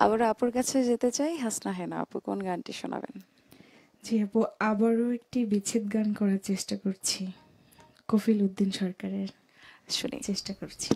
আবার আপুর কাছে যেতে চাই। হাসনা হেনা আপু কোন গানটি শোনাবেন? জি আপু, আবারও একটি বিচ্ছেদ গান করার চেষ্টা করছি, কফিল উদ্দিন সরকারের। শুনি। চেষ্টা করছি।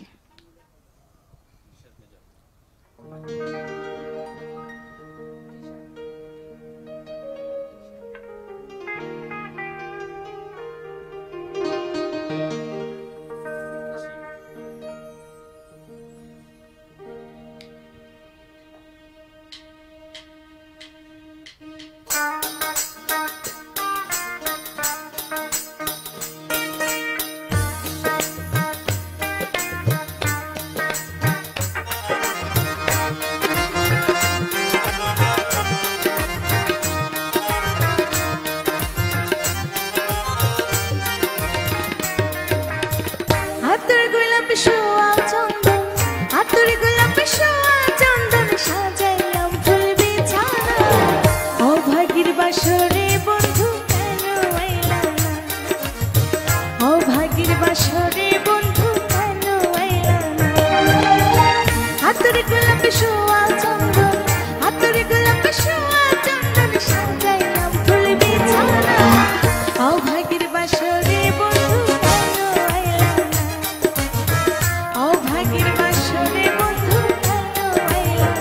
হাতের গোলাপে শোয়া চন্দন, হাতের গোলাপে শোয়া চন্দন, সাজাইলাম ফুল বিছানা। অভাগীর বাসরে বন্ধু কেন আইলা না? অভাগীর বাসরে বন্ধু কেন আইলা না? হাতের গোলাপে শোয়া চন্দন, হাতের গোলাপে শোয়া চন্দন, সাজাইলাম ফুল বিছানা। অভাগীর বাসরে বন্ধু কেন আইলা না? অভাগীর বাসরে বন্ধু কেন আইলা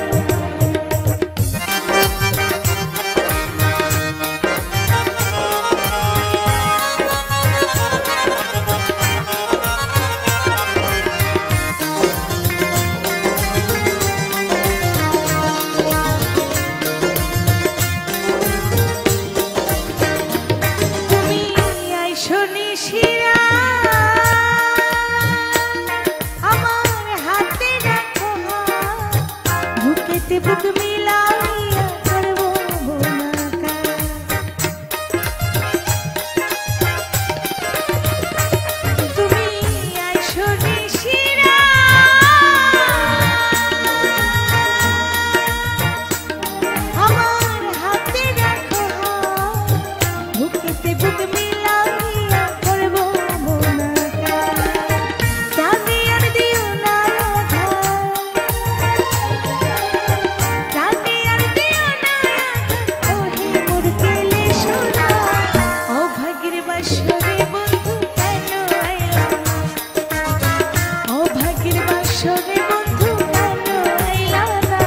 তুমি আইসো নিশিরা, আমার হাতে রাখো হাত, বুকেতে বুক মিলাইয়া করবো মোনাকাত। তুমি আইসো নিশিরা, আমার হাতে রাখো হাত, বুকেতে বুক মিলাইয়া করবো মোনাকাত। জানি আর দিও না আঘাত, জানি আর দিও না আঘাত, ওহে মোর কেলে সোনা। অভাগীর বাসরে বন্ধু কেন আইলা না? অভাগীর বাসরে বন্ধু কেন আইলা না?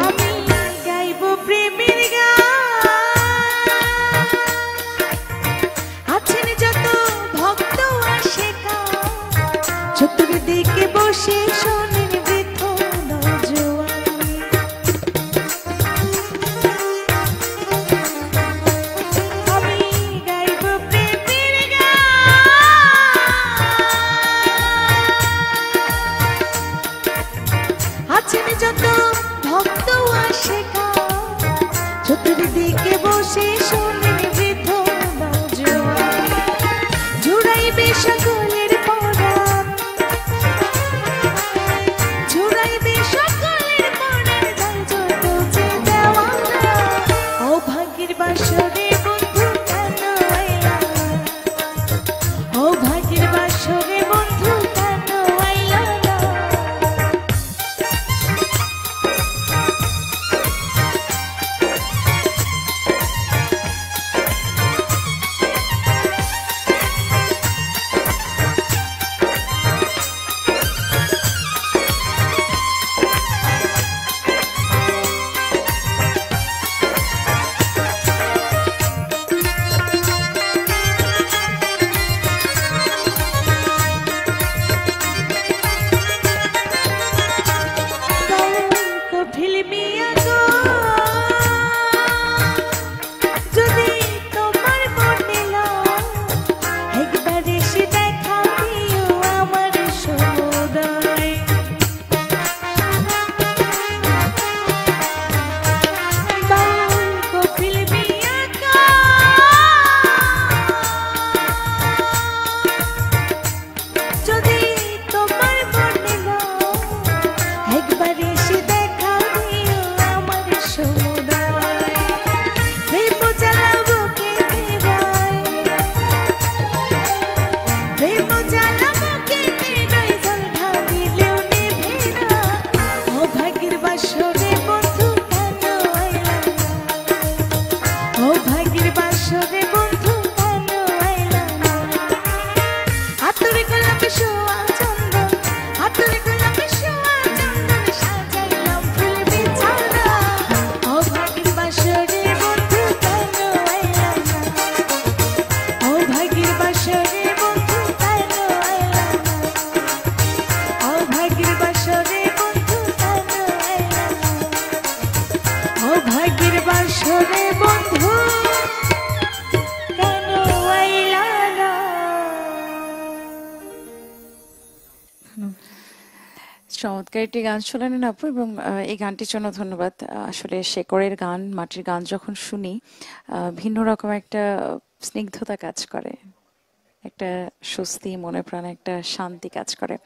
আমি গাইবো প্রেমের গান, আছেন যত ভক্ত আশিকান, চতুর্দিকে বসে শোনেন বৃদ্ধ নওজোয়ান। আমি গাইবো প্রেমের গান, আছেন যত ভক্ত আশিকান, চতুর্দিকে বসে শোনেন বৃদ্ধ নওজোয়ান। জুড়াইবে সকলের পরাণ, ভাগের বাসরে বন্ধু কেন আইলা না? ও ভাগের বাসরে বন্ধু কেন আইলা না? চমৎকার একটি গান শুনলেন আপু, এবং এই গানটির জন্য ধন্যবাদ। আসলে শেকড়ের গান, মাটির গান যখন শুনি, ভিন্ন রকম একটা স্নিগ্ধতা কাজ করে, একটা স্বস্তি, মনে প্রাণে একটা শান্তি কাজ করে।